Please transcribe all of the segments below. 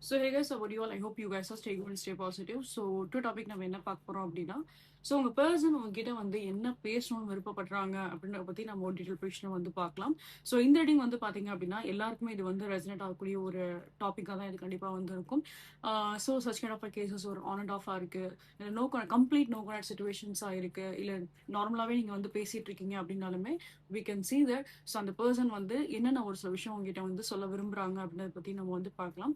So hey guys, how are you all? I hope you guys are staying good and stay positive. So to topic நம்ம என்ன பார்க்க போறோம் அப்படின்னா, so உங்க person உங்ககிட்ட வந்து என்ன பேசணும்னு விருப்பப்படுறாங்க அப்படின்றத பத்தி நம்ம ஒரு டீட்டெயில் பேசணும் வந்து பார்க்கலாம். ஸோ இந்த ரீடிங் வந்து பாத்தீங்க அப்படின்னா எல்லாருக்குமே இது வந்து ரெசனேட் ஆகக்கூடிய ஒரு டாப்பிக்காக தான் இது கண்டிப்பா வந்து இருக்கும். So such kind of cases ஒரு ஆன் அண்ட் ஆஃபா இருக்கு, நோ கம்ப்ளீட் நோ கனெக்ட் சுச்சுவேஷன்ஸா இருக்கு, இல்ல நார்மலாவே நீங்க வந்து பேசிட்டு இருக்கீங்க அப்படின்னாலுமே we can see that. So அந்த பர்சன் வந்து என்னென்ன ஒரு சில விஷயம் உங்ககிட்ட வந்து சொல்ல விரும்புறாங்க அப்படின்றத பத்தி நம்ம வந்து பார்க்கலாம்.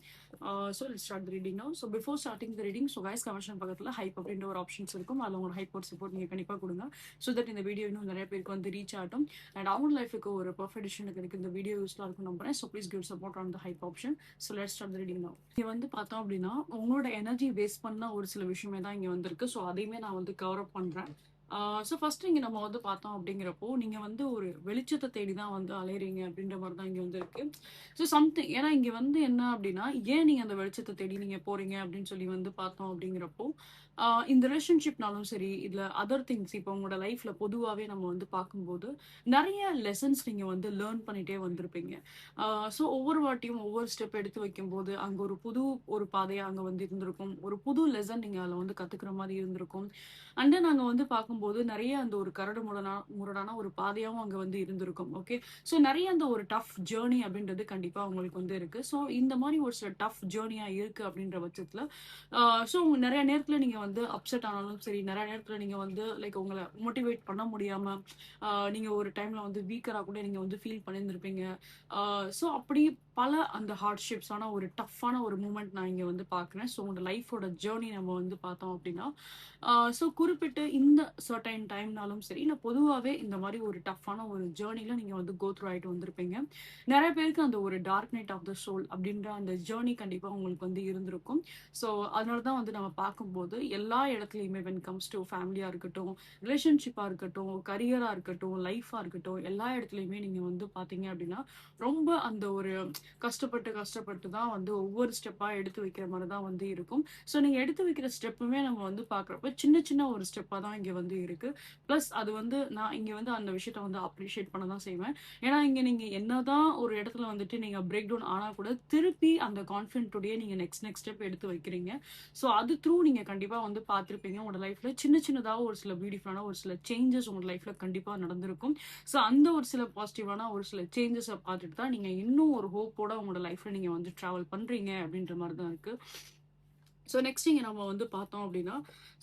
So let's start the reading now. So before starting the reading, so guys comments பக்கத்துல ஹைப் அப்படின்ற ஒரு ஆப்ஷன்ஸ் இருக்கும். அதில் உங்களோட ஹைப் ஒரு சப்போர்ட் நீங்க கண்டிப்பா கொடுங்க. ஸோ தட் இந்த வீடியோ இன்னும் நிறைய பேருக்கு வந்து ரீச் ஆகட்டும் அண்ட் அவங்க லைஃபுக்கு ஒரு பர்ஃபெக்ட் டிசிஷனுக்கு எனக்கு இந்த வீடியோ யூஸ்ஃபுல்லாக இருக்கும் நம்புறேன். So please give support on the hype option. So let's start the reading now. இங்க வந்து பார்த்தோம் அப்படின்னா உங்களோட எனர்ஜி வேஸ்ட் பண்ண ஒரு சில விஷயமே தான் இங்க வந்திருக்கு. ஸோ அதையுமே நான் வந்து கவர் அப் பண்றேன். ஸோ ஃபர்ஸ்ட் இங்கே நம்ம வந்து பார்த்தோம் அப்படிங்கிறப்போ நீங்கள் வந்து ஒரு வெளிச்சத்தை தேடி தான் வந்து அலையிறீங்க அப்படின்ற மாதிரி தான் இங்கே வந்து இருக்கு. ஸோ சம்திங் ஏன்னா இங்கே வந்து என்ன அப்படின்னா ஏன் நீங்கள் அந்த வெளிச்சத்தை தேடி நீங்கள் போறீங்க அப்படின்னு சொல்லி வந்து பார்த்தோம் அப்படிங்கிறப்போ இந்த ரிலேஷன்ஷிப்னாலும் சரி இல்லை அதர் திங்ஸ் இப்போ உங்களோட லைஃப்ல பொதுவாகவே நம்ம வந்து பார்க்கும்போது நிறைய லெசன்ஸ் நீங்கள் வந்து லேர்ன் பண்ணிட்டே வந்திருப்பீங்க. ஸோ ஒவ்வொரு வாட்டியும் ஒவ்வொரு ஸ்டெப் எடுத்து வைக்கும்போது அங்கே ஒரு புது ஒரு பாதையாக அங்கே வந்து இருந்திருக்கும், ஒரு புது லெசன் நீங்கள் அதில் வந்து கற்றுக்கிற மாதிரி இருந்திருக்கும். அண்ட் தென் அங்கே வந்து பார்க்கும்போது நிறைய அந்த ஒரு கரடு முரடான ஒரு பாதையாகவும் அங்கே வந்து இருந்திருக்கும். ஓகே, ஸோ நிறைய அந்த ஒரு டஃப் ஜேர்னி அப்படின்றது கண்டிப்பாக உங்களுக்கு வந்து இருக்கு. ஸோ இந்த மாதிரி ஒரு சில டஃப் ஜேர்னியாக இருக்கு அப்படின்ற பட்சத்தில் ஸோ நிறைய நேரத்தில் நீங்கள் வந்து அப்செட் ஆனாலும் சரி, நிறைய நேரத்தில் நீங்கள் வந்து லைக் உங்களை மோட்டிவேட் பண்ண முடியாமல் நீங்கள் ஒரு டைமில் வந்து வீக்கராக கூட நீங்கள் வந்து ஃபீல் பண்ணியிருந்திருப்பீங்க. ஸோ அப்படி பல அந்த ஹார்ட்ஷிப்ஸான ஒரு டஃப்பான ஒரு மூமெண்ட் நான் இங்கே வந்து பார்க்குறேன். ஸோ உங்களோட லைஃபோட ஜேர்னி நம்ம வந்து பார்த்தோம் அப்படின்னா ஸோ குறிப்பிட்டு இந்த சர்டைன் டைம்னாலும் சரி இல்லை பொதுவாகவே இந்த மாதிரி ஒரு டஃப்பான ஒரு ஜேர்னியில் நீங்கள் வந்து கோ த்ரூ ஆகிட்டு வந்திருப்பீங்க. நிறைய பேருக்கு அந்த ஒரு dark night of the soul அப்படின்ற அந்த ஜேர்னி கண்டிப்பாக உங்களுக்கு வந்து இருந்திருக்கும். ஸோ அதனால தான் வந்து நம்ம பார்க்கும்போது எல்லா இடத்துலையுமே வென் கம்ஸ் டு ஃபேமிலியாக இருக்கட்டும், ரிலேஷன்ஷிப்பாக இருக்கட்டும், கரியராக இருக்கட்டும், லைஃபாக இருக்கட்டும், எல்லா இடத்துலையுமே நீங்கள் வந்து பார்த்தீங்க அப்படின்னா ரொம்ப அந்த ஒரு கஷ்டப்பட்டு தான் வந்து ஒவ்வொரு ஸ்டெப்பாக எடுத்து வைக்கிற மாதிரி தான் வந்து இருக்கும். ஸோ நீங்கள் எடுத்து வைக்கிற ஸ்டெப்புமே நம்ம வந்து பார்க்குறப்ப சின்ன சின்ன ஒரு ஸ்டெப்பாக தான் இங்கே வந்து இருக்கு. ப்ளஸ் அது வந்து நான் இங்கே வந்து அந்த விஷயத்த வந்து அப்ரிஷியேட் பண்ண தான் செய்வேன். ஏன்னா இங்கே நீங்கள் என்னதான் ஒரு இடத்துல வந்துட்டு நீங்கள் பிரேக் டவுன் ஆனால் கூட திருப்பி அந்த கான்ஃபிடென்ட்டோடய நீங்கள் நெக்ஸ்ட் ஸ்டெப் எடுத்து வைக்கிறீங்க. ஸோ அது த்ரூ நீங்கள் கண்டிப்பாக வந்து பார்த்துருப்பீங்க உங்களோட லைஃப்பில் சின்னதாக ஒரு சில பியூட்டிஃபுல்லான ஒரு சில சேஞ்சஸ் உங்களோட லைஃப்பில் கண்டிப்பாக நடந்திருக்கும். ஸோ அந்த ஒரு சில பாசிட்டிவான ஒரு சில சேஞ்சஸை பார்த்துட்டு தான் நீங்கள் இன்னும் ஒரு ஹோப்போட உங்களோட லைஃப்பில் நீங்கள் வந்து ட்ராவல் பண்ணுறீங்க அப்படின்ற மாதிரி தான் இருக்குது. ஸோ நெக்ஸ்ட் இங்கே நம்ம வந்து பார்த்தோம் அப்படின்னா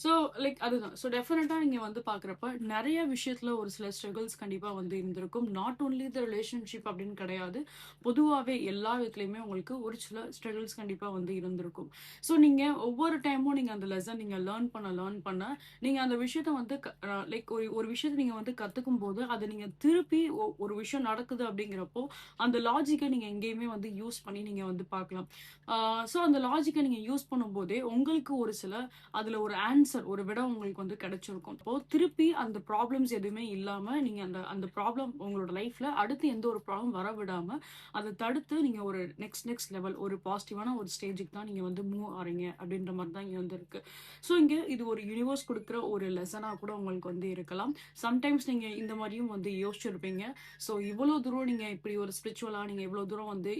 ஸோ லைக் அதுதான். ஸோ டெஃபினட்டாக நீங்கள் வந்து பார்க்குறப்ப நிறைய விஷயத்தில் ஒரு சில ஸ்ட்ரகிள்ஸ் கண்டிப்பாக வந்து இருந்திருக்கும். நாட் ஓன்லி த ரிலேஷன்ஷிப் அப்படின்னு கிடையாது, பொதுவாகவே எல்லா விதத்துலையுமே உங்களுக்கு ஒரு சில ஸ்ட்ரகிள்ஸ் கண்டிப்பாக வந்து இருந்திருக்கும். ஸோ நீங்கள் ஒவ்வொரு டைமும் நீங்கள் அந்த லெசன் நீங்கள் லேர்ன் பண்ண நீங்கள் அந்த விஷயத்த வந்து லைக் ஒரு விஷயத்தை நீங்கள் வந்து கற்றுக்கும் போது அதை நீங்கள் திருப்பி ஒரு விஷயம் நடக்குது அப்படிங்கிறப்போ அந்த லாஜிக்கை நீங்கள் எங்கேயுமே வந்து யூஸ் பண்ணி நீங்கள் வந்து பார்க்கலாம். ஸோ அந்த லாஜிக்கை நீங்கள் யூஸ் பண்ணும்போதே உங்களுக்கு ஒரு சில அதுல ஒரு ஆன்சர் ஒரு விட உங்களுக்கு வந்து கிடைச்சிருக்கும். இப்போ திருப்பி அந்த ப்ராப்ளம்ஸ் எதுவுமே இல்லாம நீங்க அந்த அந்த ப்ராப்ளம் உங்களோட லைஃப்ல அடுத்து எந்த ஒரு ப்ராப்ளம் வர விடாம அதை தடுத்து நீங்க ஒரு நெக்ஸ்ட் லெவல் ஒரு பாசிட்டிவான ஒரு ஸ்டேஜுக்கு தான் நீங்க வந்து மூவ் ஆறீங்க அப்படின்ற மாதிரி தான் இங்க வந்து இருக்கு. ஸோ இங்க இது ஒரு யூனிவர்ஸ் கொடுக்குற ஒரு லெசனா கூட உங்களுக்கு வந்து இருக்கலாம். சம்டைம்ஸ் நீங்க இந்த மாதிரியும் வந்து யோசிச்சிருப்பீங்க. ஸோ இவ்வளவு தூரம் நீங்க இப்படி ஒரு ஸ்பிரிச்சுவலா நீங்க இவ்வளவு தூரம் வந்து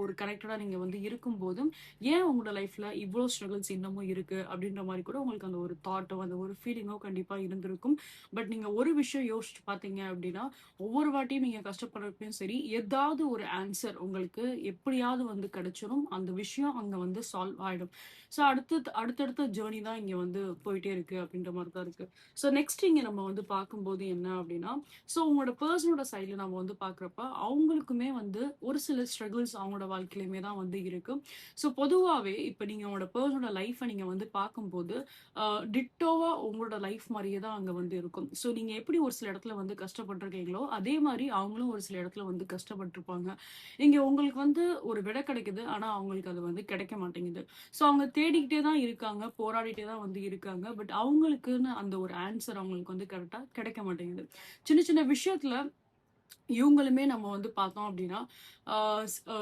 ஒரு கனெக்டடா நீங்க வந்து இருக்கும் போதும் ஏன் உங்களோட லைஃப்ல இவ்வளவு ஸ்ட்ரகிள்ஸ் இன்னமும் இருக்கு அப்படின்ற மாதிரி கூட உங்களுக்கு அந்த ஒரு தாட்டோ அந்த ஒரு ஃபீலிங்கோ கண்டிப்பா இருந்திருக்கும். பட் நீங்க ஒரு விஷயம் யோசிச்சு பார்த்தீங்க அப்படின்னா ஒவ்வொரு வாட்டியும் நீங்க கஷ்டப்படுறப்பையும் சரி ஏதாவது ஒரு ஆன்சர் உங்களுக்கு எப்படியாவது வந்து கிடைச்சிடும், அந்த விஷயம் அங்க வந்து சால்வ் ஆயிடும். ஸோ அடுத்தடுத்த ஜேர்னி தான் இங்க வந்து போயிட்டே இருக்கு அப்படின்ற மாதிரி தான் இருக்கு. ஸோ நெக்ஸ்ட் இங்க நம்ம வந்து பார்க்கும்போது என்ன அப்படின்னா ஸோ உங்களோட பர்சனோட சைட்ல நம்ம வந்து பார்க்குறப்ப அவங்களுக்குமே வந்து ஒரு சில ஸ்ட்ரகிள்ஸ் அவங்களோட வாழ்க்கையிலுமே தான் வந்து இருக்கு. ஸோ பொதுவாகவே இப்போ நீங்கள் உங்களோட பர்சனோட லைஃப்பை நீங்கள் வந்து பார்க்கும்போது டிட்டோவா உங்களோட லைஃப் மாதிரியே தான் அங்கே வந்து இருக்கும். ஸோ நீங்கள் எப்படி ஒரு சில இடத்துல வந்து கஷ்டப்பட்டிருக்கீங்களோ அதே மாதிரி அவங்களும் ஒரு சில இடத்துல வந்து கஷ்டப்பட்டிருப்பாங்க. இங்கே உங்களுக்கு வந்து ஒரு விடை கிடைக்குது, ஆனால் அவங்களுக்கு அது வந்து கிடைக்க மாட்டேங்குது. ஸோ அவங்க தேடிக்கிட்டே தான் இருக்காங்க, போராடிட்டே தான் வந்து இருக்காங்க. பட் அவங்களுக்குன்னு அந்த ஒரு ஆன்சர் அவங்களுக்கு வந்து கரெக்டாக கிடைக்க மாட்டேங்குது. சின்ன சின்ன விஷயத்துல இவங்களுமே நம்ம வந்து பார்த்தோம் அப்படின்னா,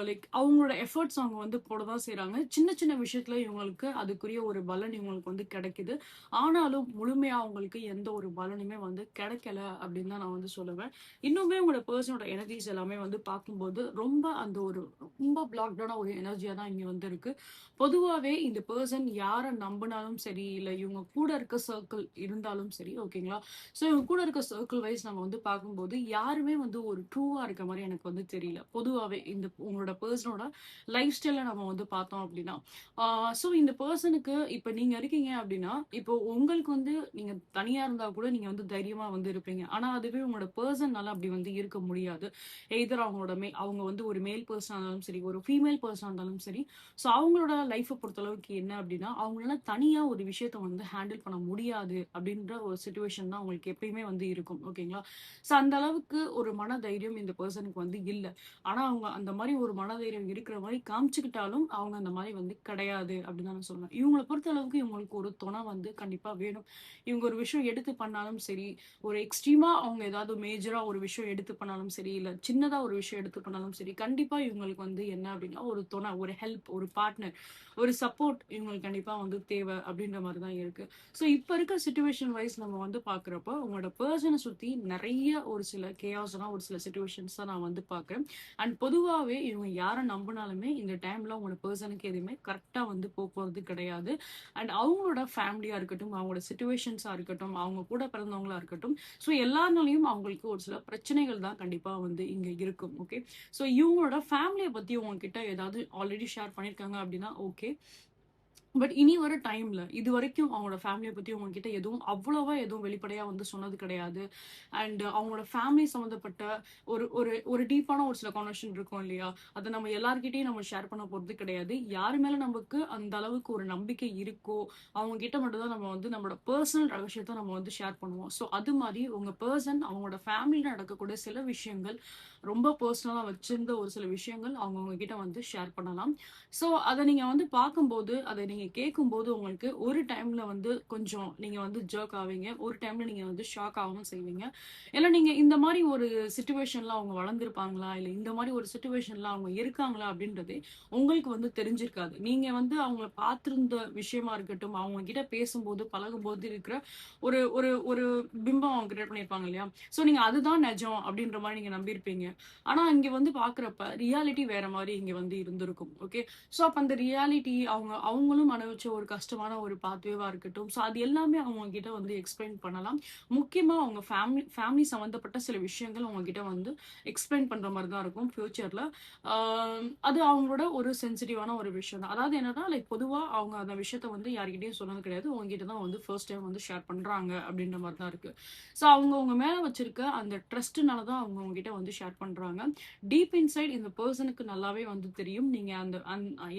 லைக் அவங்களோட எஃபோர்ட்ஸ் அவங்க வந்து போட தான் செய்றாங்க. சின்ன சின்ன விஷயத்துல இவங்களுக்கு அதுக்குரிய ஒரு பலன் இவங்களுக்கு வந்து கிடைக்குது. ஆனாலும் முழுமையா அவங்களுக்கு எந்த ஒரு பலனுமே வந்து கிடைக்கல அப்படின்னு தான் நான் வந்து சொல்லுவேன். இன்னுமே உங்களோட பெர்சனோட எனர்ஜிஸ் எல்லாமே வந்து பார்க்கும்போது, ரொம்ப பிளாக்டான ஒரு எனர்ஜியா தான் இங்க வந்து இருக்கு. பொதுவாவே இந்த பெர்சன் யார நம்புனாலும் சரி, இல்ல இவங்க கூட இருக்க சர்க்கிள் இருந்தாலும் சரி, ஓகேங்களா? ஸோ இவங்க கூட இருக்க சர்க்கிள் வைஸ் நம்ம வந்து பார்க்கும்போது, யாருமே வந்து ஒரு ட்ரூவா இருக்க மாரி எனக்கு வந்து தெரியல. பொதுவாவே இந்த உங்களோட பெர்சனோட லைஃப் ஸ்டைல நம்ம வந்து பார்த்தோம் அப்டின்னா. ஆ ஸோ இந்த பெர்சனுக்கு இப்ப நீங்க இருக்கீங்க அப்டின்னா, இப்போ உங்களுக்கு வந்து நீங்க தனியா இருந்தா கூட நீங்க வந்து தைரியமா வந்து இருப்பீங்க. ஆனா அதுவே உங்களோட பெர்சன்னால அப்டி வந்து இருக்க முடியாது. எய்தர் அவங்க வந்து ஒரு மேல் பெர்சனா இருந்தாலும் சரி, ஒரு ஃபீமேல் பெர்சனா இருந்தாலும் சரி, ஸோ அவங்களோட லைஃப்ப பொறுத்தளவுக்கு என்ன அப்டின்னா, அவங்களால தனியா ஒரு விஷயத்த வந்து ஹேண்டில் பண்ண முடியாது அப்டின்ற ஒரு சிச்சுவேஷன் தான் அவங்களுக்கு எப்பயுமே வந்து இருக்கும். ஓகேங்களா? ஸோ அந்த அளவுக்கு ஒரு மனதைரியம் இந்த பெர்சனுக்கு வந்து இல்ல. ஆனா அவங்க அந்த மாரி ஒரு மனதைரியம் இருக்கிற மாரி காமிச்சுக்கிட்டாலும், அவங்க அந்த மாரி வந்து கிடையாது அப்டின்னு தான் நான் சொல்லுவேன். இவங்கள பொறுத்த அளவுக்கு இவங்களுக்கு ஒரு துணை வந்து கண்டிப்பா வேணும். இவங்க ஒரு விஷயம் எடுத்து பண்ணாலும் சரி, ஒரு எக்ஸ்ட்ரீமா அவங்க ஏதாவது மேஜரா ஒரு விஷயம் எடுத்து பண்ணாலும் சரி, இல்ல சின்னதா ஒரு விஷயம் எடுத்து பண்ணாலும் சரி, கண்டிப்பா இவங்களுக்கு வந்து என்ன அப்டின்னா, ஒரு துணை, ஒரு ஹெல்ப், ஒரு பார்ட்னர், ஒரு சப்போர்ட் இவங்களுக்கு கண்டிப்பா வந்து தேவை அப்டின்ற மாரி தான் இருக்கு. ஸோ இப்ப இருக்க சிச்சுவேஷன் வைஸ் நம்ம வந்து பார்க்குறப்போ, உங்களோட பெர்சன சுத்தி நெறைய ஒரு சில கேயாஸான ஒரு சில சிச்சுவேஷன்ஸ் தான் நான் வந்து பார்க்குறேன். அண்ட் பொதுவாவே இவங்க யார நம்புனாலுமே இந்த டைம்ல உங்களோட பெர்சனுக்கு எதுவுமே கரெக்ட்டா வந்து போப்போறது கிடையாது. அண்ட் அவங்களோட ஃபேமிலியா இருக்கட்டும், அவங்களோட சிச்சுவேஷன்ஸா இருக்கட்டும், அவங்க கூட பிறந்தவங்களா இருக்கட்டும், ஸோ எல்லார்னாலயும் அவங்களுக்கு ஒரு சில பிரச்சனைகள் தான் கண்டிப்பா வந்து இங்க இருக்கும். ஓகே. ஸோ இவங்களோட ஃபேமிலிய பத்தி உங்ககிட்ட ஏதாவது ஆல்ரெடி ஷேர் பண்ணியிருக்காங்க அப்படின்னா ஓகே. பட் இனி வர டைம்ல இதுவரைக்கும் அவங்களோட ஃபேமிலிய பத்தி உங்ககிட்ட எதுவும் வெளிப்படையா வந்து சொன்னது கிடையாது. அண்ட் அவங்களோட ஃபேமிலி சம்மந்தப்பட்ட ஒரு ஒரு ஒரு டீப்பான ஒரு சில கான்வர்சேஷன் இருக்கும் இல்லையா? அத நம்ம எல்லார்கிட்டயும் நம்ம ஷேர் பண்ண போறது கிடையாது. யார் மேல நமக்கு அந்த அளவுக்கு ஒரு நம்பிக்கை இருக்கோ, அவங்க கிட்ட மட்டும் தான் நம்ம வந்து நம்மளோட பெர்சனல் ரகசியத்த நம்ம வந்து ஷேர் பண்ணுவோம். ஸோ அது மாரி உங்க பெர்சன் அவங்களோட ஃபேமிலில நடக்கக்கூடிய சில விஷயங்கள், ரொம்ப பெர்சனலா வச்சிருந்த ஒரு சில விஷயங்கள் அவங்க உங்ககிட்ட வந்து ஷேர் பண்ணலாம். ஸோ அத நீங்க வந்து பார்க்கும்போது, அத நீங்க கேட்கும்போது உங்களுக்கு ஒரு டைம்ல வந்து கொஞ்சம் நீங்க வந்து ஜெர்க் ஆவீங்க. ஒரு டைம்ல நீங்க வந்து ஷாக் ஆகவும் செய்வீங்க. இல்ல நீங்க இந்த மாரி ஒரு சிச்சுவேஷன்ல அவங்க வளர்ந்திருப்பாங்களா? இல்ல இந்த மாரி ஒரு சிச்சுவேஷன்ல அவங்க இருக்காங்களா? அப்படின்றதே உங்களுக்கு வந்து தெரிஞ்சிருக்காது. நீங்க வந்து அவங்கள பார்த்திருந்த விஷயமா இருக்கட்டும், அவங்க கிட்ட பேசும்போது, பழகும்போது இருக்கிற ஒரு ஒரு ஒரு பிம்பம் அவங்க கிரியேட் பண்ணியிருப்பாங்க இல்லையா? ஸோ நீங்க அதுதான் நெஜம் அப்படின்ற மாரி நீங்க நம்பியிருப்பீங்க. ஆனா இங்க வந்து பார்க்குறப்ப ரியாலிட்டி வேற மாரி இங்க வந்து இருந்திருக்கும். ஓகே. ஸோ அப்ப அந்த ரியாலிட்டி அவங்களும் அனுபவிச்ச ஒரு கஷ்டமான ஒரு பாத்வேவா இருக்கட்டும். ஸோ அது எல்லாமே அவங்க கிட்ட வந்து எக்ஸ்பிளைன் பண்ணலாம். முக்கியமா அவங்க ஃபேமிலி சம்மந்தப்பட்ட சில விஷயங்கள் உங்ககிட்ட வந்து எக்ஸ்பிளைன் பண்ற மாரி தான் இருக்கும் ஃபியூச்சர்ல. ஆ அது அவங்களோட ஒரு சென்சிட்டிவான ஒரு விஷயம் தான். அதாவது என்னன்னா, லைக் பொதுவா அவங்க அந்த விஷயத்த வந்து யார்கிட்டயும் சொன்னது கிடையாது. உங்ககிட்ட தான் வந்து ஃபர்ஸ்ட் டைம் வந்து ஷேர் பண்றாங்க அப்படின்ற மாரி தான் இருக்கு. ஸோ அவங்க உங்க மேல வச்சிருக்க அந்த ட்ரஸ்ட்னால தான் அவங்க உங்ககிட்ட வந்து ஷேர் பண்றாங்க. டீப் இன்சைட் இந்த பெர்சனுக்கு நல்லாவே வந்து தெரியும். நீங்க அந்த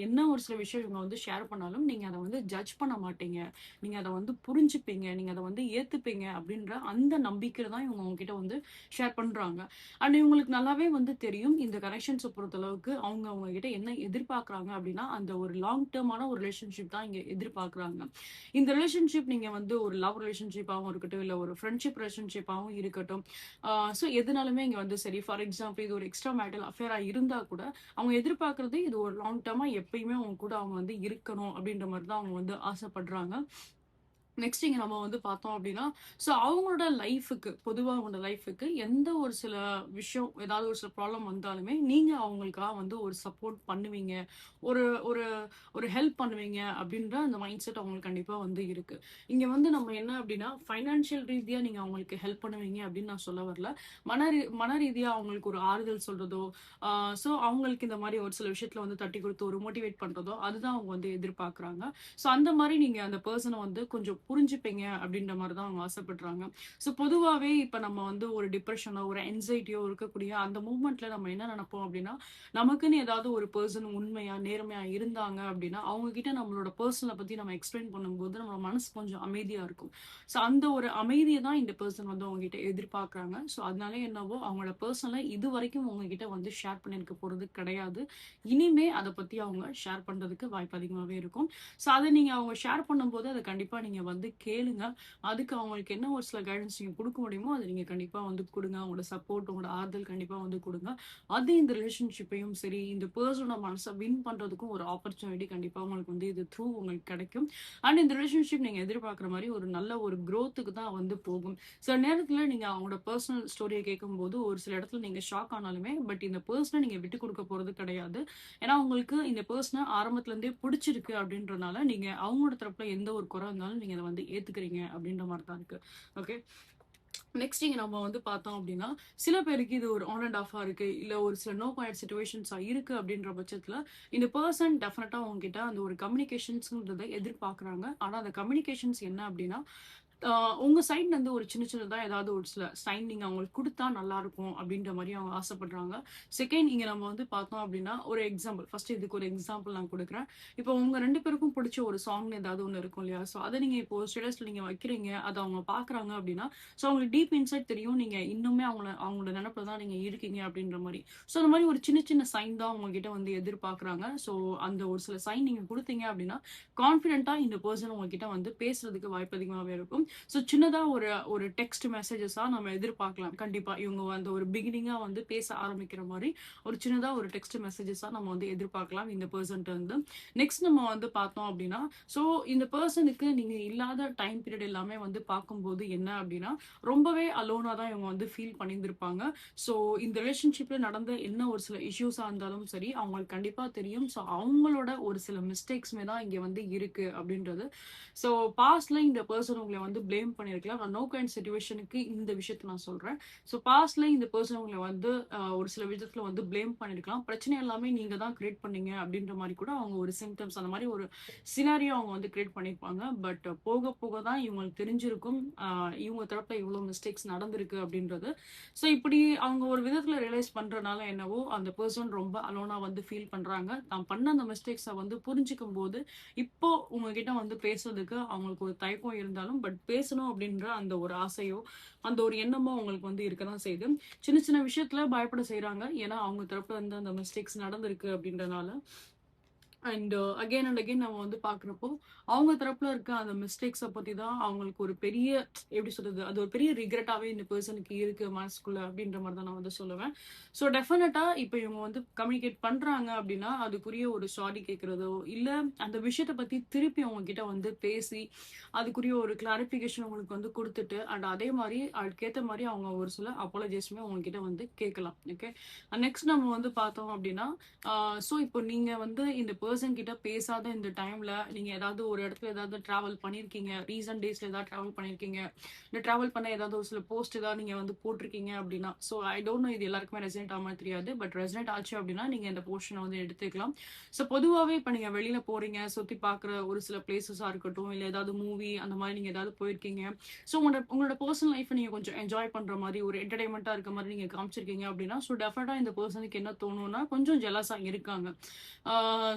என்ன ஒரு சில விஷயம் இவங்க வந்து ஷேர் பண்ணாலும், நீங்க அத வந்து ஜட்ஜ் பண்ண மாட்டீங்க. நீங்க அத வந்து புரிஞ்சுப்பீங்க. நீங்க அத வந்து ஏத்துப்பீங்க அப்படின்ற அந்த நம்பிக்கையில தான் இவங்க உங்ககிட்ட வந்து ஷேர் பண்றாங்க. அண்ட் இவங்களுக்கு நல்லாவே வந்து தெரியும். இந்த கனெக்ஷன்ஸ பொறுத்தளவுக்கு அவங்க உங்ககிட்ட என்ன எதிர்பார்க்குறாங்க அப்படின்னா, அந்த ஒரு லாங் டெர்மான ஒரு ரிலேஷன்ஷிப் தான் இங்க எதிர்பார்க்குறாங்க. இந்த ரிலேஷன்ஷிப் நீங்க வந்து ஒரு லவ் ரிலேஷன்ஷிப்பாவும் இருக்கட்டும், இல்ல ஒரு ஃப்ரெண்ட்ஷிப் ரிலேஷன்ஷிப்பாவும் இருக்கட்டும். ஸோ எதுனாலுமே இங்க வந்து சரி, ஃபார் எக்ஸாம்பிள் இது ஒரு எக்ஸ்ட்ரா மேரிட்டல் அஃபேரா இருந்தா கூட, அவங்க எதிர்பார்க்கிறது இது ஒரு லாங் டர்மா எப்பயுமே உங்க கூட அவங்க வந்து இருக்கணும் அப்படின்ற மாரி தான் அவங்க வந்து ஆசைப்படுறாங்க. நெக்ஸ்ட் இங்க நம்ம வந்து பார்த்தோம் அப்படின்னா, ஸோ அவங்களோட லைஃப்க்கு பொதுவா அவங்களோட லைஃப்க்கு எந்த ஒரு சில விஷயம், ஏதாவது ஒரு சில ப்ராப்ளம் வந்தாலுமே, நீங்க அவங்களுக்காக வந்து ஒரு சப்போர்ட் பண்ணுவீங்க. ஒரு ஒரு ஒரு ஹெல்ப் பண்ணுவீங்க அப்படின்ற அந்த மைண்ட் செட் அவங்களுக்கு கண்டிப்பா வந்து இருக்கு. இங்க வந்து நம்ம என்ன அப்படின்னா, ஃபைனான்ஷியல் ரீதியா நீங்க அவங்களுக்கு ஹெல்ப் பண்ணுவீங்க அப்படின்னு நான் சொல்ல வரல. மன ரீதியா அவங்களுக்கு ஒரு ஆறுதல் சொல்றதோ, ஸோ அவங்களுக்கு இந்த மாரி ஒரு சில விஷயத்துல வந்து தட்டி குடுத்து ஒரு மோட்டிவேட் பண்றதோ, அதுதான் அவங்க வந்து எதிர்பார்க்குறாங்க. ஸோ அந்த மாரி நீங்க அந்த பெர்சன வந்து கொஞ்சம் புரிஞ்சுப்பீங்க அப்படின்ற மாரி தான் அவங்க ஆசைப்படுறாங்க. ஸோ பொதுவாவே இப்ப நம்ம வந்து ஒரு டிப்ரஷனோ, ஒரு ஆங்ஸைட்டியோ இருக்கக்கூடிய அந்த மூவ்மெண்ட்ல நம்ம என்ன நெனைப்போம் அப்படின்னா, நமக்குன்னு ஏதாவது ஒரு பெர்சன் உண்மையா, நேர்மையா இருந்தாங்க அப்படின்னா, அவங்க கிட்ட நம்மளோட பெர்சன பத்தி நம்ம எக்ஸ்பிளைன் பண்ணும்போது, நம்ம மனசு கொஞ்சம் அமைதியா இருக்கும். ஸோ அந்த ஒரு அமைதிய தான் இந்த பெர்சன் வந்து உங்ககிட்ட எதிர்பார்க்குறாங்க. ஸோ அதனால என்னவோ அவங்களோட பெர்சனல இதுவரைக்கும் உங்ககிட்ட வந்து ஷேர் பண்ணியிருக்க போறது கிடையாது. இனிமே அத பத்தி அவங்க ஷேர் பண்றதுக்கு வாய்ப்பு அதிகமாவே இருக்கும். ஸோ அத நீங்க அவங்க ஷேர் பண்ணும்போது, அத கண்டிப்பா நீங்க வந்து கேளுங்க. அதுக்கு அவங்களுக்கு என்ன ஒரு சில கைடன்ஸ் நீங்க குடுக்க முடியுமோ, அத நீங்க கண்டிப்பா வந்து குடுங்க. உங்களோட சப்போர்ட், உங்களோட ஆறுதல் கண்டிப்பா வந்து குடுங்க. அது இந்த ரிலேஷன்ஷிப்பையும் சரி, இந்த பெர்சனோட மனச வின் பண்றதுக்கும் ஒரு ஆப்பர்ச்சுனிட்டி கண்டிப்பா உங்களுக்கு வந்து இது த்ரூ உங்களுக்கு கிடைக்கும். அண்ட் இந்த ரிலேஷன்ஷிப் நீங்க எதிர்பார்க்குற மாரி ஒரு நல்ல ஒரு குரோத்துக்கு தான் வந்து போகும். சில நேரத்துல நீங்க அவங்களோட பெர்சனல் ஸ்டோரிய கேட்கும்போது, ஒரு சில இடத்துல நீங்க ஷாக் ஆனாலுமே, பட் இந்த பெர்சன நீங்க விட்டுக் குடுக்க போறது கிடையாது. ஏன்னா, உங்களுக்கு இந்த பெர்சன ஆரம்பத்துல இருந்தே புடிச்சிருக்கு அப்படின்றனால, நீங்க அவங்களோட தரப்புல எந்த ஒரு குறை இருந்தாலும் நீங்க அத வந்து ஏத்துக்கிறீங்க அப்படின்ற மாரி தான் இருக்கு. ஓகே. நெக்ஸ்ட் இங்க நம்ம வந்து பார்த்தோம் அப்படின்னா, சில பேருக்கு இது ஒரு ஆன் அண்ட் ஆஃபா இருக்கு. இல்ல ஒரு சில நோ கான்டாக்ட் சிச்சுவேஷன்ஸா இருக்கு அப்படின்ற பட்சத்துல, இந்த பெர்சன் டெஃபினட்டா உங்ககிட்ட அந்த ஒரு கம்யூனிகேஷன்ஸ்ன்றத எதிர்பார்க்குறாங்க. ஆனா, அந்த கம்யூனிகேஷன்ஸ் என்ன அப்படின்னா, ஆ உங்க சைட்ல இருந்து ஒரு சின்ன சின்னதா ஏதாவது ஒரு சில சைன் நீங்க அவங்களுக்கு குடுத்தா நல்லாருக்கும் அப்படின்ற மாரி அவங்க ஆசைப்படுறாங்க. செகண்ட் இங்க நம்ம வந்து பார்த்தோம் அப்படின்னா, ஒரு எக்ஸாம்பிள் ஃபர்ஸ்ட் இதுக்கு ஒரு எக்ஸாம்பிள் நான் குடுக்குறேன். இப்போ உங்க 2 பேருக்கும் புடிச்ச ஒரு சாங்ன்னு ஏதாவது ஒண்ணு இருக்கும் இல்லையா? ஸோ அத நீங்க இப்போ ஸ்டேட்டஸ்ல நீங்க வைக்கிறீங்க. அத அவங்க பார்க்குறாங்க அப்படின்னா, ஸோ அவங்களுக்கு டீப் இன்சைட் தெரியும். நீங்க இன்னுமே அவங்களோட நெனப்புல தான் நீங்க இருக்கீங்க அப்படின்ற மாரி. ஸோ அந்த மாரி ஒரு சின்ன சின்ன சைன் தான் உங்ககிட்ட வந்து எதிர்பார்க்குறாங்க. ஸோ அந்த ஒரு சில சைன் நீங்க குடுத்தீங்க அப்படின்னா, கான்ஃபிடென்ட்டா இந்த பெர்சன் உங்ககிட்ட வந்து பேசுறதுக்கு வாய்ப்பு அதிகமாவே இருக்கும். ஸோ சின்னதா ஒரு ஒரு டெக்ஸ்ட் மெசேஜஸா நம்ம எதிர்பார்க்கலாம். கண்டிப்பா இவங்க வந்து ஒரு பிகினிங்கா வந்து பேச ஆரம்பிக்கிற மாரி, ஒரு சின்னதா ஒரு டெக்ஸ்ட் மெசேஜஸா நம்ம வந்து எதிர்பார்க்கலாம் இந்த பெர்சன்ட்ட இருந்து. நெக்ஸ்ட் நம்ம வந்து பார்த்தோம் அப்படின்னா, ஸோ இந்த பெர்சனுக்கு நீங்க இல்லாத டைம் பீரியட் எல்லாமே வந்து பார்க்கும்போது என்ன அப்படின்னா, ரொம்பவே அலோனா தான் இவங்க வந்து ஃபீல் பண்ணியிருந்திருப்பாங்க. ஸோ இந்த ரிலேஷன்ஷிப்ல நடந்த என்ன ஒரு சில இஷ்யூஸா இருந்தாலும் சரி, அவங்களுக்கு கண்டிப்பா தெரியும். ஸோ அவங்களோட ஒரு சில மிஸ்டேக்ஸ்மே தான் இங்க வந்து இருக்கு அப்படின்றது. ஸோ பாஸ்ட்ல இந்த பெர்சன் உங்கள வந்து பிளேம் பண்ணியிருக்கலாம். நான் நோ கைண்ட் சிட்யூவேஷனுக்கு இந்த விஷயத்த நான் சொல்றேன். ஸோ பாஸ்ட்ல இந்த பெர்சன் உங்கள வந்து ஒரு சில விதத்துல வந்து பிளேம் பண்ணியிருக்கலாம். பிரச்சனை எல்லாமே நீங்க தான் கிரியேட் பண்ணீங்க அப்படின்ற மாரி கூட அவங்க ஒரு சிம்ப்டம்ஸ் அந்த மாரி ஒரு சினாரியோ அவங்க வந்து கிரியேட் பண்ணியிருப்பாங்க. பட் போக போக தான் இவங்களுக்கு தெரிஞ்சிருக்கும். இவங்க தரப்புல இவ்ளோ மிஸ்டேக்ஸ் நடந்திருக்கு அப்படின்றது. ஸோ இப்படி அவங்க ஒரு விதத்துல ரியலைஸ் பண்றனால என்னவோ, அந்த பெர்சன் ரொம்ப அலோனா வந்து ஃபீல் பண்றாங்க. தான் பண்ண அந்த மிஸ்டேக்ஸ வந்து புரிஞ்சுக்கும்போது, இப்போ உங்ககிட்ட வந்து பேசுறதுக்கு அவங்களுக்கு ஒரு தயக்கம் இருந்தாலும், பட் பேசணும் அப்படின்ற அந்த ஒரு ஆசையோ, அந்த ஒரு எண்ணமோ அவங்களுக்கு வந்து இருக்க தான் செய்யுது. சின்ன சின்ன விஷயத்துல பயப்பட செய்றாங்க. ஏன்னா, அவங்க தரப்புல இருந்து அந்த மிஸ்டேக்ஸ் நடந்திருக்கு அப்படின்றனால. அண்ட் அகைன் அண்ட் அகைன் நம்ம வந்து பார்க்குறப்போ, அவங்க தரப்புல இருக்க அந்த மிஸ்டேக்ஸ பத்தி தான் அவங்களுக்கு ஒரு பெரிய எப்படி சொல்றது? அது ஒரு பெரிய ரிக்ரெட்டாவே இந்த பெர்சனுக்கு இருக்கு மனசுக்குள்ள அப்படின்ற மாரி தான் நான் வந்து சொல்லுவேன். ஸோ டெஃபினட்டா இப்ப இவங்க வந்து கம்யூனிகேட் பண்றாங்க அப்படின்னா, அதுக்குரிய ஒரு சாரி கேட்கிறதோ, இல்ல அந்த விஷயத்த பத்தி திருப்பி அவங்க கிட்ட வந்து பேசி, அதுக்குரிய ஒரு கிளாரிஃபிகேஷன் உங்களுக்கு வந்து குடுத்துட்டு, அண்ட் அதே மாரி அதுக்கேத்த மாரி அவங்க ஒரு சில அப்பாலஜைஸுமே உங்ககிட்ட வந்து கேட்கலாம். ஓகே. நெக்ஸ்ட் நம்ம வந்து பார்த்தோம் அப்படின்னா, ஸோ இப்போ நீங்க வந்து இந்த பெர்சன் கிட்ட பேசாத இந்த டைம்ல நீங்க ஏதாவது ஒரு இடத்துல ஏதாவது டிராவல் பண்ணியிருக்கீங்க. ரீசன்ட் டேஸ்ல ஏதாவது டிராவல் பண்ணியிருக்கீங்க. இந்த டிராவல் பண்ண ஏதாவது ஒரு சில போஸ்ட் ஏதாவது நீங்க வந்து போட்டிருக்கீங்க அப்படின்னா, ஸோ ஐ டோன்ட் நோ இது எல்லாருக்குமே ரெசனேட் ஆகுமான்னு தெரியாது. பட் ரெசனேட் ஆச்சு அப்படின்னா நீங்க இந்த போர்ஷன வந்து எடுத்துக்கலாம். ஸோ பொதுவாவே இப்ப நீங்க வெளியில போறீங்க, சுத்தி பார்க்குற ஒரு சில பிளேஸஸா இருக்கட்டும், இல்ல ஏதாவது மூவி அந்த மாரி நீங்க ஏதாவது போயிருக்கீங்க. ஸோ உங்களோட பெர்சனல் லைஃப்ப நீங்க கொஞ்சம் என்ஜாய் பண்ற மாரி, ஒரு என்டர்டெயின்மென்ட்டா இருக்க மாரி நீங்க காமிச்சிருக்கீங்க அப்படின்னா, ஸோ டெஃபினட்டா இந்த பெர்சனுக்கு என்ன தோணும்னா, கொஞ்சம் ஜெலஸா இருக்காங்க.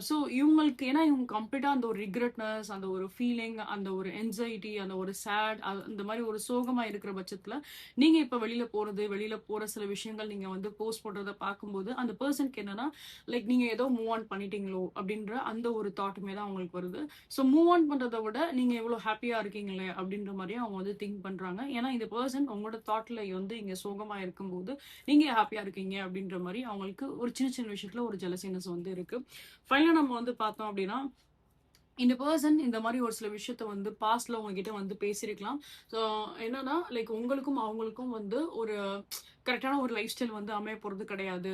ஸோ இவங்களுக்கு ஏன்னா இவங்க கம்ப்ளீட்டா அந்த ஒரு ரிக்ரெட்னஸ், அந்த ஒரு ஃபீலிங், அந்த ஒரு என்சைட்டி, அந்த ஒரு சேட் அந்த மாரி ஒரு சோகமா இருக்கிற பட்சத்துல, நீங்க இப்ப வெளியில போறது, வெளியில போற சில விஷயங்கள் நீங்க வந்து போஸ்ட் பண்றத பார்க்கும்போது, அந்த பெர்சனுக்கு என்னன்னா, லைக் நீங்க ஏதோ மூவ் ஆன் பண்ணிட்டீங்களோ! அப்டின்ற அந்த ஒரு தாட்டுமே தான் அவங்களுக்கு வருது. ஸோ மூவ் ஆன் பண்றத விட, நீங்க எவ்ளோ ஹேப்பியா இருக்கீங்களே! அப்டின்ற மாரியே அவங்க வந்து திங்க் பண்றாங்க. ஏன்னா இந்த பெர்சன் உங்களோட தாட்ல வந்து இங்க சோகமா இருக்கும்போது, நீங்க ஹேப்பியா இருக்கீங்க அப்டின்ற மாரி அவங்களுக்கு ஒரு சின்ன சின்ன விஷயத்துல ஒரு ஜெலஸினஸ் வந்து இருக்கு. ஃபைனலா நம்ம வந்து பார்த்தோம் அப்டின்னா, இந்த பெர்சன் இந்த மாரி ஒரு சில விஷயத்த வந்து பாஸ்ட்ல உங்ககிட்ட வந்து பேசியிருக்கலாம். ஸோ என்னன்னா, லைக் உங்களுக்கும் அவங்களுக்கும் வந்து ஒரு கரெக்ட்டான ஒரு லைஃப் ஸ்டைல் வந்து அமைய போறது கிடையாது.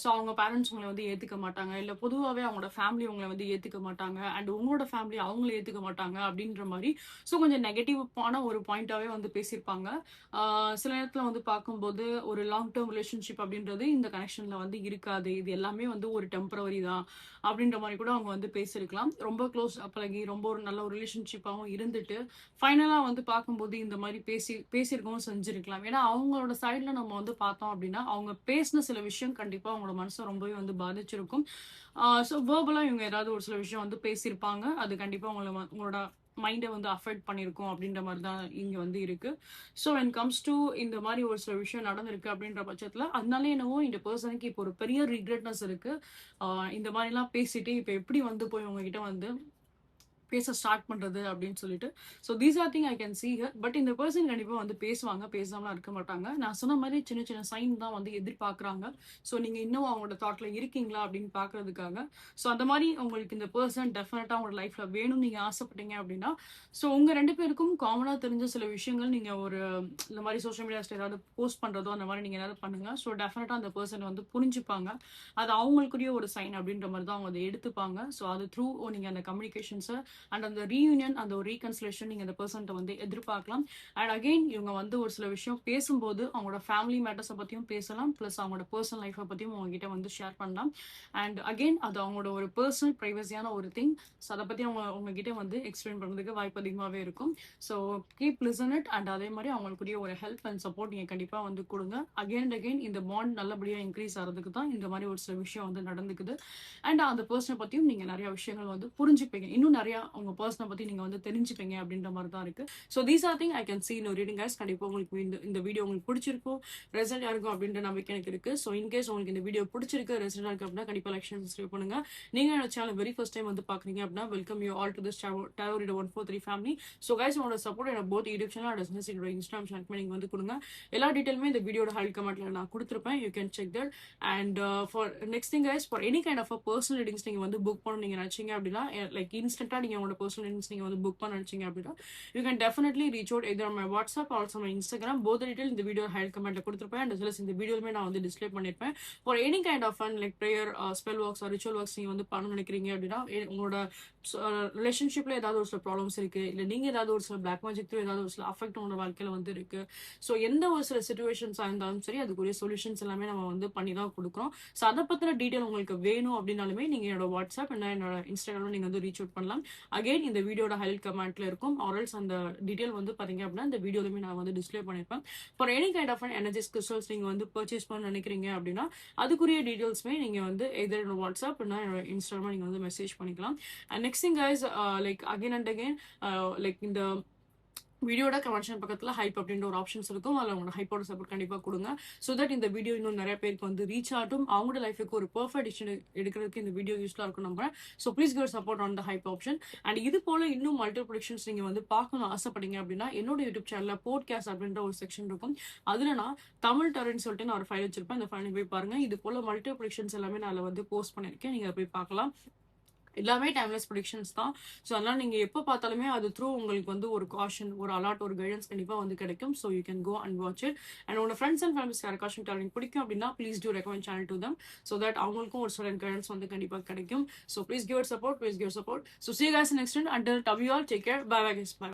ஸோ அவங்க பேரண்ட்ஸ் உங்கள வந்து ஏத்துக்க மாட்டாங்க. இல்ல பொதுவாவே அவங்களோட ஃபேமிலி உங்கள வந்து ஏத்துக்க மாட்டாங்க. அண்ட் உங்களோட ஃபேமிலி அவங்கள ஏத்துக்க மாட்டாங்க அப்டின்ற மாரி, ஸோ கொஞ்சம் நெகட்டிவான ஒரு பாயிண்ட்டாவே வந்து பேசியிருப்பாங்க. ஆ சில நேரத்துல வந்து பார்க்கும்போது, ஒரு லாங் டெர்ம் ரிலேஷன்ஷிப் அப்டின்றது இந்த கனெக்ஷன்ல வந்து இருக்காது. இது எல்லாமே வந்து ஒரு டெம்பரவரி தான். அப்டின்ற மாரி கூட அவங்க வந்து பேசியிருக்கலாம். ரொம்ப க்ளோஸா பழகி, ரொம்ப ஒரு நல்ல ஒரு ரிலேஷன்ஷிப்பாவும் இருந்துட்டு, ஃபைனலா வந்து பார்க்கும்போது இந்த மாரி பேசியிருக்கவும் செஞ்சிருக்கலாம். ஏன்னா, அவங்களோட சைட்ல நம்ம வந்து பார்த்தோம் அப்டின்னா, அவங்க பேசின சில விஷயம் கண்டிப்பா அவங்களோட மனச ரொம்பவே வந்து பாதிச்சிருக்கும். ஸோ வெர்பலா இவங்க ஏதாவது ஒரு சில விஷயம் வந்து பேசியிருப்பாங்க. அது கண்டிப்பா உங்களோட மைண்ட வந்து அஃபெக்ட் பண்ணியிருக்கும் அப்டின்ற மாரி தான் இங்க வந்து இருக்கு. ஸோ வென் கம்ஸ் டூ இந்த மாரி ஒரு சில விஷயம் நடந்திருக்கு அப்டின்ற பட்சத்துல, அதனால என்னவோ இந்த பெர்சனுக்கு இப்போ ஒரு பெரிய ரிக்ரெட்னஸ் இருக்கு. ஆ இந்த மாரிலாம் பேசிட்டு இப்ப எப்படி வந்து போய் உங்ககிட்ட வந்து பேச ஸ்டார்ட் பண்றது அப்படின்னு சொல்லிட்டு. So these are thing I can see here. But இந்த பெர்சன் கண்டிப்பா வந்து பேசுவாங்க, பேசாமலாம் இருக்க மாட்டாங்க. நான் சொன்ன மாதிரி சின்ன சின்ன சைன் தான் வந்து எதிர்பார்க்குறாங்க. ஸோ நீங்க இன்னும் அவங்களோட தாட்ல இருக்கீங்களா அப்படின்னு பார்க்கறதுக்காக. ஸோ அந்த மாதிரி உங்களுக்கு இந்த பெர்சன் டெஃபினட்டா உங்களோட லைஃப்ல வேணும்னு நீங்க ஆசைப்பட்டீங்க அப்படின்னா, ஸோ உங்க 2 பேருக்கும் காமனா தெரிஞ்ச சில விஷயங்கள் நீங்க ஒரு இந்த மாதிரி சோஷியல் மீடியாஸ்ல ஏதாவது போஸ்ட் பண்றதோ அந்த மாதிரி நீங்க ஏதாவது பண்ணுங்க. ஸோ டெஃபினட்டா அந்த பெர்சன் வந்து புரிஞ்சுப்பாங்க. அது அவங்களுக்குரிய ஒரு சைன் அப்படின்ற மாதிரி தான் அவங்க அதை எடுத்துப்பாங்க. ஸோ அது த்ரூ நீங்க அந்த கம்யூனிகேஷன்ஸை அண்ட் அந்த ரீயூனியன் அந்த ஒரு ரீகன்சிலேஷன் நீங்க அந்த பெர்சன்ட்ட வந்து எதிர்பார்க்கலாம். அண்ட் அகைன் இவங்க வந்து ஒரு சில விஷயம் பேசும்போது அவங்களோட ஃபேமிலி மேட்டர்ஸை பத்தியும் பேசலாம். பிளஸ் அவங்களோட பர்சனல் லைஃப்பை பத்தியும் உங்ககிட்ட வந்து ஷேர் பண்ணலாம். அண்ட் அகைன் அது அவங்களோட ஒரு பர்சனல் ப்ரைவசியான ஒரு திங். ஸோ அதை பத்தி அவங்க உங்ககிட்ட வந்து எக்ஸ்பிளைன் பண்றதுக்கு வாய்ப்பு அதிகமாகவே இருக்கும். So keep listen it. And அதே மாதிரி அவங்களுக்குரிய ஒரு ஹெல்ப் அண்ட் சப்போர்ட் நீங்க கண்டிப்பா வந்து கொடுங்க. அகைன் அண்ட் அகைன் இந்த பாண்ட் நல்லபடியா இன்க்ரீஸ் ஆகிறதுக்கு தான் இந்த மாதிரி ஒரு சில விஷயம் வந்து நடந்துக்குது. அண்ட் அந்த பர்சனை பத்தியும் நீங்க நிறைய விஷயங்கள் வந்து புரிஞ்சுப்பீங்க. இன்னும் நிறைய உங்க பர்சனை பத்தி நீங்க வந்து தெரிஞ்சுப்பீங்க அப்படின்ற மாதிரி தான் இருக்கு. So these are thing I can see in your reading guys. கண்டிப்பா உங்களுக்கு இந்த வீடியோ உங்களுக்கு பிடிச்சிருக்கும், ரெசல்ட் இருக்கும் அப்படின்ற நம்பிக்கை எனக்கு இருக்கு. ஸோ இன்கேஸ் உங்களுக்கு இந்த வீடியோ பிடிச்சிருக்கு, ரெசல்ட் இருக்கு அப்படின்னா கண்டிப்பா லைக் ஷேர் சப்ஸ்கிரைப் பண்ணுங்க. நீங்க என்னோட சேனல் வெரி ஃபர்ஸ்ட் டைம் வந்து பாக்குறீங்க அப்படின்னா welcome you all to this Tarot Reader 143 family. So guys உங்களோட சப்போர்ட் எனக்கு both YouTube channel and Instagram channel நீங்க வந்து கொடுங்க. எல்லா டீட்டெயிலுமே இந்த வீடியோட ஹைட் கமெண்ட்ல நான் கொடுத்துருப்பேன். You can check that. And for next thing guys, for any kind of personal readings நீங்க வந்து புக் பண்ண நீங்க நினைச்சீங்க அப்படின்னா, லைக் இன்ஸ்டன்டா நீங்க உங்களோட பர்சனல் ரீடிங்ஸ் நீங்க வந்து புக் பண்ண நினைச்சீங்க அப்படின்னா, you can definitely reach out either on my WhatsApp or also my Instagram. both the detail இந்த வீடியோ ஹைட் கமெண்ட்ல கொடுத்துருப்பேன். அண்ட் as இந்த வீடியோலுமே நான் வந்து டிஸ்பிளே பண்ணிருப்பேன். For any kind of fun like prayer, spell works, ritual works நீங்க வந்து பண்ண நினைக்கிறீங்க அப்படின்னா, உங்களோட ரிலேஷன்ஷிப்ல ஏதாவது ஒரு சில ப்ராப்ளம்ஸ் இருக்கு, இல்ல நீங்க ஏதாவது ஒரு சில பிளாக் மேஜிக் த்ரூ ஏதாவது ஒரு சில அஃபெக்ட் உங்களோட வாழ்க்கையில வந்து இருக்கு. ஸோ எந்த ஒரு சில சுச்சுவேஷன்ஸா இருந்தாலும் சரி, அதுக்குரிய சொல்யூஷன்ஸ் எல்லாமே நம்ம வந்து பண்ணி தான் கொடுக்குறோம். ஸோ அதை பத்தின டீட்டெயில் உங்களுக்கு வேணும் அப்படின்னாலுமே நீங்க என்னோட வாட்ஸ்அப் என்ன என்னோட இன்ஸ்டாகிராம்ல நீங்க வந்து ரீச் அவுட் பண்ணலாம். அகைன் இந்த வீடியோட ஹைலைட் கமெண்ட்ல இருக்கும். ஆர்எல்ஸ் அந்த டீட்டெயில் வந்து பாத்தீங்க அப்படின்னா இந்த வீடியோலுமே நான் வந்து டிஸ்பிளே பண்ணிருப்பேன். For any kind of energies crystals நீங்க வந்து பர்ச்சேஸ் பண்ண நினைக்கிறீங்க அப்படின்னா அதுக்குரிய டீட்டெயில்ஸ்மே நீங்க வந்து எதர் என்னோட வாட்ஸ்அப் இல்லைன்னா என்னோட இன்ஸ்டாகிராம் நீங்க வந்து மெசேஜ் பண்ணிக்கலாம். And next thing guys, like again and again like இந்த வீடியோட கமெண்ட் பக்கத்துல ஹைப் அப்படின்ற ஒரு ஆப்ஷன்ஸ் இருக்கும். அதில் உங்களோட ஹைப்போட சப்போர்ட் கண்டிப்பா கொடுங்க. ஸோ தட் இந்த வீடியோ இன்னும் நிறைய பேருக்கு வந்து ரீச் ஆகட்டும், அவங்களோட லைஃபுக்கு ஒரு பெர்ஃபெக்ட் டிசிஷன் எடுக்கிறதுக்கு இந்த வீடியோ யூஸ்ஃபுல்லா இருக்கும் நம்புறேன். So please give support on the hype option. And இது போல இன்னும் மல்டிபிள் ப்ரொடக்ஷன்ஸ் நீங்க வந்து பார்க்கணும் ஆசைப்பட்டீங்க அப்படின்னா என்னோட யூடியூப் சேனல்ல போட்காஸ்ட் அப்படின்ற ஒரு செக்ஷன் இருக்கும். அதுல நான் தமிழ் டரன்னு சொல்லிட்டு நான் ஒரு ஃபைல் வச்சிருப்பேன். அந்த ஃபைல் போய் பாருங்க. இது போல மல்டிபிள் ப்ரொடக்ஷன்ஸ் எல்லாமே நான் அதில் வந்து போஸ்ட் பண்ணிருக்கேன். நீங்க போய் பார்க்கலாம். எல்லாமே டைம்லெஸ் ப்ரொடிக்ஷன்ஸ் தான். ஸோ அதனால் நீங்கள் எப்போ பார்த்தாலுமே அது த்ரூ உங்களுக்கு வந்து ஒரு காஷன், ஒரு அலர்ட், ஒரு கைடன்ஸ் கண்டிப்பாக வந்து கிடைக்கும். So you can go and watch it. And உங்களோட ஃப்ரெண்ட்ஸ் அண்ட் ஃபேமிலிஸ் காஷன் டேலரிங் பிடிக்கும் அப்படின்னா please do recommend channel to them. So that அவங்களுக்கும் ஒரு சில கைடன்ஸ் வந்து கண்டிப்பாக கிடைக்கும். So please give support. So see you guys next time. Until love you all, take care. Bye bye guys. Bye.